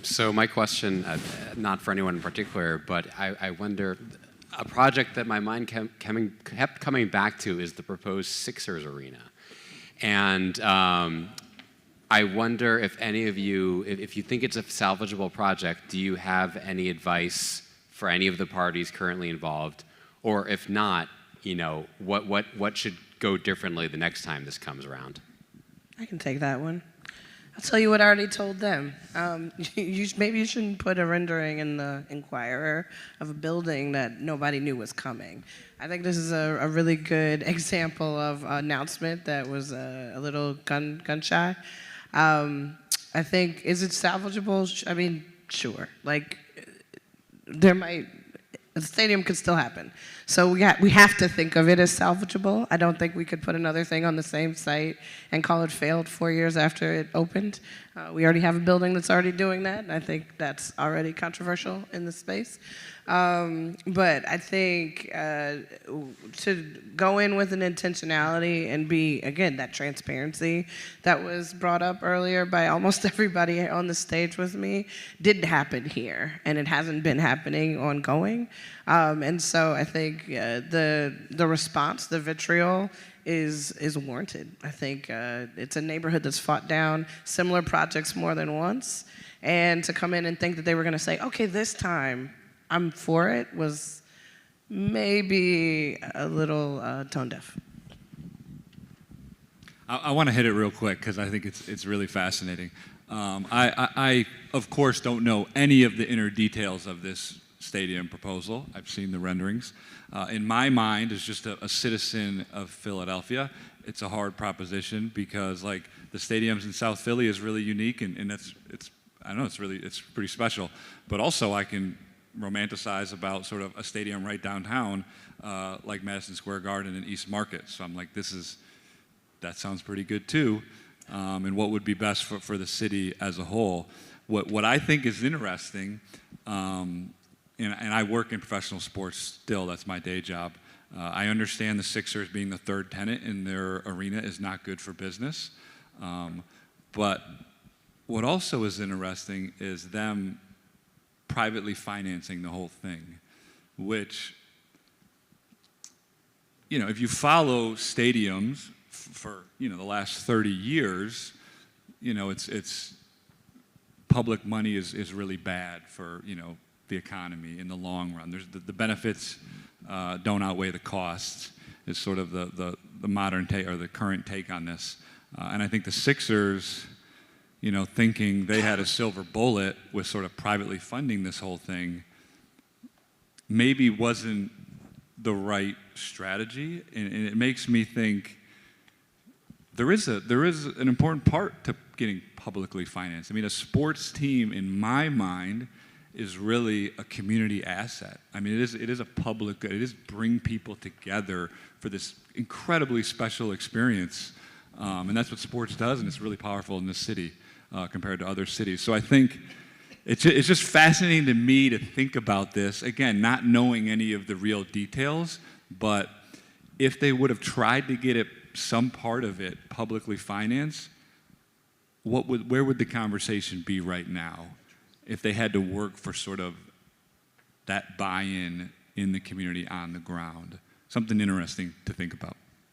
So my question, not for anyone in particular, but I wonder, a project that my mind kept coming back to is the proposed Sixers arena. And I wonder if any of you, if you think it's a salvageable project, do you have any advice for any of the parties currently involved? Or if not, you know, what should go differently the next time this comes around? I can take that one. I'll tell you what I already told them. Maybe you shouldn't put a rendering in the Inquirer of a building that nobody knew was coming. I think this is a really good example of an announcement that was a little gun shy. I think, is it salvageable? I mean, sure. Like, the stadium could still happen. So we have to think of it as salvageable. I don't think we could put another thing on the same site and call it failed 4 years after it opened. We already have a building that's already doing that, and I think that's already controversial in the space. But I think to go in with an intentionality and be, again, that transparency that was brought up earlier by almost everybody on the stage with me did happen here, and it hasn't been happening ongoing. And so I think the response, the vitriol, is warranted. I think it's a neighborhood that's fought down similar projects more than once, and to come in and think that they were going to say, okay, this time I'm for it, was maybe a little tone deaf. I want to hit it real quick because I think it's really fascinating. I of course don't know any of the inner details of this stadium proposal. I've seen the renderings. In my mind, as just a citizen of Philadelphia, it's a hard proposition because, like, the stadiums in South Philly is really unique, and it's I don't know, it's pretty special. But also, I can romanticize about sort of a stadium right downtown, like Madison Square Garden in East Market. So I'm like, that sounds pretty good too. And what would be best for the city as a whole? What I think is interesting. And I work in professional sports still, that's my day job. I understand the Sixers being the third tenant in their arena is not good for business. But what also is interesting is them privately financing the whole thing, which, you know, if you follow stadiums for, you know, the last 30 years, you know, it's public money is really bad for, you know, the economy in the long run. There's the benefits don't outweigh the costs is sort of the modern take or the current take on this. And I think the Sixers, you know, thinking they had a silver bullet with sort of privately funding this whole thing maybe wasn't the right strategy. And it makes me think there is an important part to getting publicly financed. I mean, a sports team, in my mind, is really a community asset. I mean, it is a public good. It is bring people together for this incredibly special experience. And that's what sports does, and it's really powerful in this city compared to other cities. So I think it's just fascinating to me to think about this, again, not knowing any of the real details, but if they would have tried to get some part of it publicly financed, where would the conversation be right now? If they had to work for sort of that buy-in in the community on the ground. Something interesting to think about.